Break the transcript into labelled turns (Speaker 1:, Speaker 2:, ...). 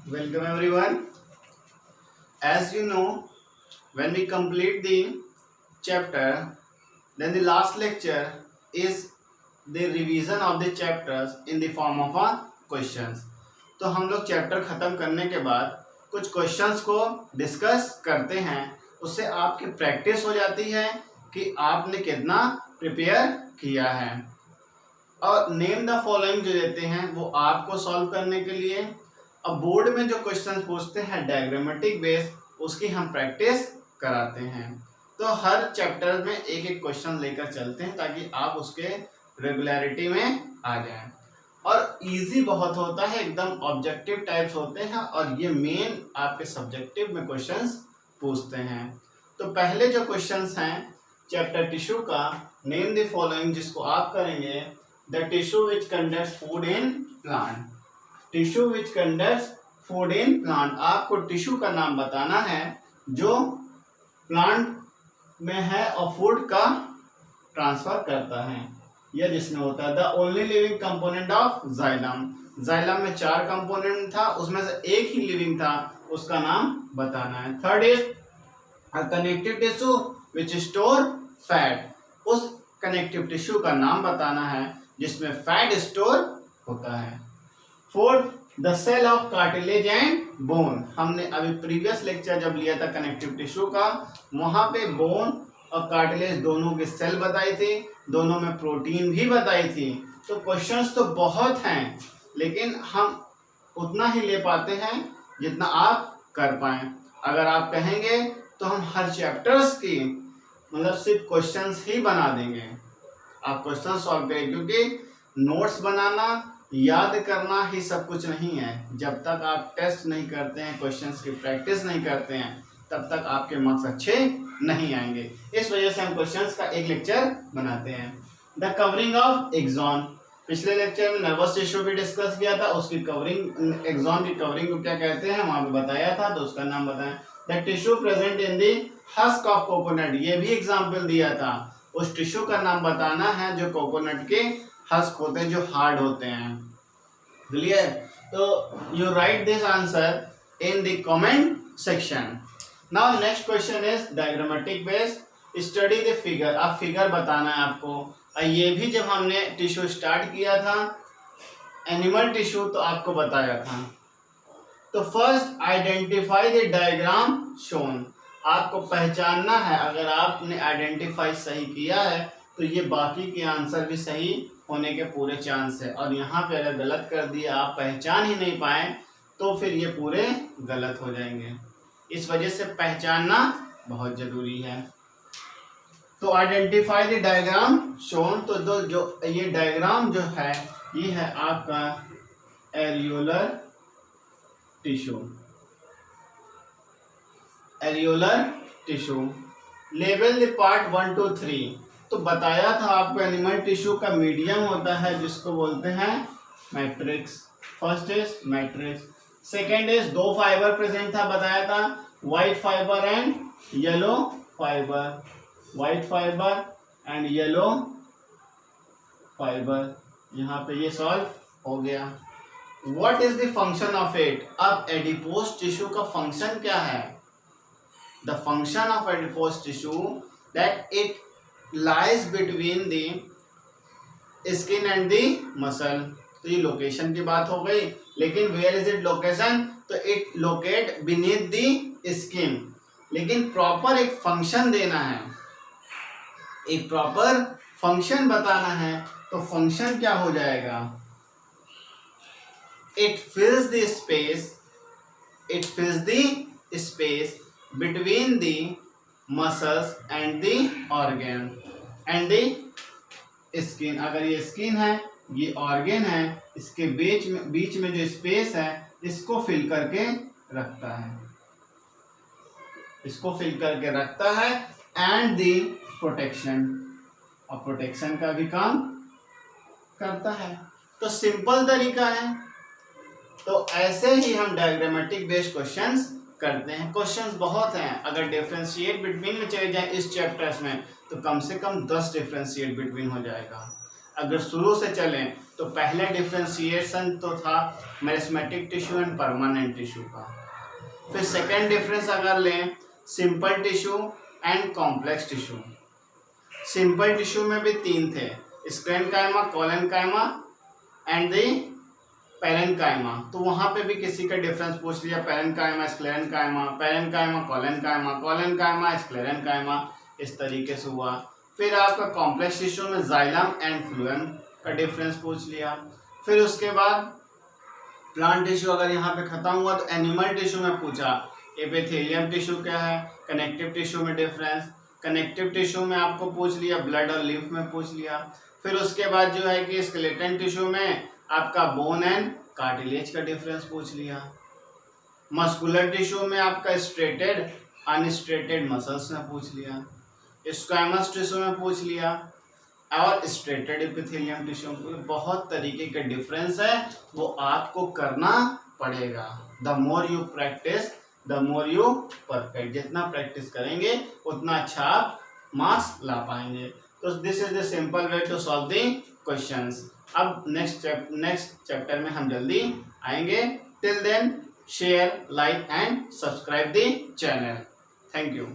Speaker 1: Welcome everyone. As you know, when we complete the chapter, then the last lecture is the revision of the chapters in the form of a questions. तो हम लोग chapter ख़त्म करने के बाद कुछ questions को discuss करते हैं, उससे आपकी प्रैक्टिस हो जाती है कि आपने कितना प्रिपेयर किया है। और नेम द फॉलोइंग जो देते हैं वो आपको सॉल्व करने के लिए। अब बोर्ड में जो क्वेश्चन पूछते हैं डायग्रामेटिक बेस, उसकी हम प्रैक्टिस कराते हैं। तो हर चैप्टर में एक एक क्वेश्चन लेकर चलते हैं ताकि आप उसके रेगुलरिटी में आ जाएं। और इजी बहुत होता है, एकदम ऑब्जेक्टिव टाइप्स होते हैं और ये मेन आपके सब्जेक्टिव में क्वेश्चंस पूछते हैं। तो पहले जो क्वेश्चंस हैं चैप्टर टिश्यू का, नेम द फॉलोइंग, जिसको आप करेंगे the tissue which conducts food in plant. Tissue which conducts food in plant, आपको टिश्यू का नाम बताना है जो प्लांट में है और फूड का ट्रांसफर करता है या जिसमें होता है। The only living component of xylem, xylem में 4 कंपोनेंट था, उसमें से एक ही लिविंग था, उसका नाम बताना है। Third is a connective tissue which store fat, उस कनेक्टिव टिश्यू का नाम बताना है जिसमें फैट स्टोर होता है। Fourth, the cell of cartilage and bone, हमने अभी प्रीवियस लेक्चर जब लिया था कनेक्टिव टिश्यू का, वहां पे बोन और कार्टिलेज दोनों के सेल बताई थी, दोनों में प्रोटीन भी बताई थी। तो क्वेश्चंस तो बहुत हैं, लेकिन हम उतना ही ले पाते हैं जितना आप कर पाएं। अगर आप कहेंगे तो हम हर चैप्टर्स की मतलब सिर्फ क्वेश्चंस ही बना देंगे, आप क्वेश्चन सॉल्व करें, क्योंकि नोट्स बनाना याद करना ही सब कुछ नहीं है। जब तक आप टेस्ट नहीं करते हैं, क्वेश्चंस की प्रैक्टिस नहीं करते हैं, तब तक आपके मार्क्स अच्छे नहीं आएंगे। इस वजह से हम क्वेश्चंस का एक लेक्चर बनाते हैं। द कवरिंग ऑफ एक्सॉन, पिछले लेक्चर में नर्वस टिश्यू भी डिस्कस किया था, उसकी कवरिंग, एक्सॉन की कवरिंग को क्या कहते हैं वहां पे बताया था, तो उसका नाम बताएं। The tissue present in the husk of coconut, ये भी एग्जाम्पल दिया था, उस टिश्यू का नाम बताना है जो कोकोनट के हस्क होते हैं, जो हार्ड होते हैं। क्लियर? तो you right this answer in the comment section. Now next question is diagrammatic base, study the figure, अब फिगर बताना है आपको। ये भी जब हमने टिश्यू स्टार्ट किया था एनिमल टिश्यू तो आपको बताया था। तो first identify the diagram shown, आपको पहचानना है। अगर आपने आइडेंटिफाई सही किया है तो ये बाकी के आंसर भी सही होने के पूरे चांस है, और यहाँ पे अगर गलत कर दिया, आप पहचान ही नहीं पाए, तो फिर ये पूरे गलत हो जाएंगे। इस वजह से पहचानना बहुत जरूरी है। तो आइडेंटिफाई द डायग्राम शोन, तो जो ये डायग्राम जो है ये है आपका areolar tissue, areolar tissue. Level the part 1 to 3, तो बताया था आपको एनिमल टिश्यू का मीडियम होता है जिसको बोलते हैं matrix. First is matrix, second is 2 fibre present था, बताया था white fibre and yellow fibre, white fibre and yellow fibre, यहाँ पे ये सॉल्व हो गया। What is the function of it, अब एडिपोज टिश्यू का फंक्शन क्या है? The function of adipose tissue that it lies between the skin and the muscle, तो ये लोकेशन की बात हो गई, लेकिन where is it location, तो it locate beneath the skin, लेकिन प्रॉपर एक फंक्शन देना है, एक प्रॉपर फंक्शन बताना है। तो फंक्शन क्या हो जाएगा? it fills the space between the muscles and the organ and the skin, अगर ये स्किन है, ये ऑर्गन है, इसके बीच में जो स्पेस है इसको फिल करके रखता है, इसको फिल करके रखता है। एंड दी प्रोटेक्शन, और प्रोटेक्शन का भी काम करता है। तो सिंपल तरीका है। तो ऐसे ही हम डायग्रामेटिक बेस्ड क्वेश्चंस करते हैं। क्वेश्चंस बहुत हैं, अगर डिफरेंशिएट बिटवीन में चले जाए इस चैप्टर्स में तो कम से कम 10 डिफरेंशिएट बिटवीन हो जाएगा। अगर शुरू से चलें तो पहला डिफ्रेंसिएशन तो था meristematic tissue and permanent tissue का। फिर सेकेंड डिफरेंस अगर लें simple tissue and complex tissue. Simple tissue में भी तीन थे, sclerenchyma, collenchyma and the parenchyma. तो वहाँ पे भी किसी का डिफरेंस पूछ लिया, parenchyma sclerenchyma, parenchyma collenchyma, collenchyma sclerenchyma, इस तरीके से हुआ। फिर आपका कॉम्प्लेक्स टिश्यू में जाइलम एंड फ्लूएम का डिफरेंस पूछ लिया। फिर उसके बाद प्लांट टिश्यू अगर यहाँ पे खत्म हुआ तो एनिमल टिश्यू में पूछा एपिथेलियम टिश्यू क्या है, कनेक्टिव टिश्यू में डिफरेंस, कनेक्टिव टिश्यू में आपको पूछ लिया, ब्लड और लिम्फ में पूछ लिया। फिर उसके बाद जो है कि स्केलेटन टिश्यू में आपका बोन एंड कार्टिलेज का डिफरेंस पूछ लिया। मस्कुलर टिश्यू में आपका स्ट्रेटेड अनस्ट्रेटेड मसल्स में पूछ लिया, स्क्वैमस टिश्यू में पूछ लिया और स्ट्रेटेड एपिथेलियम टिश्यू में। बहुत तरीके के डिफरेंस है, वो आपको करना पड़ेगा। The more you practice the more you perfect. जितना प्रैक्टिस करेंगे उतना अच्छा आप मार्क्स ला पाएंगे। तो this is the simple way to solve the questions. अब नेक्स्ट चैप्टर में हम जल्दी आएंगे। Till then share, like and subscribe the channel. Thank you.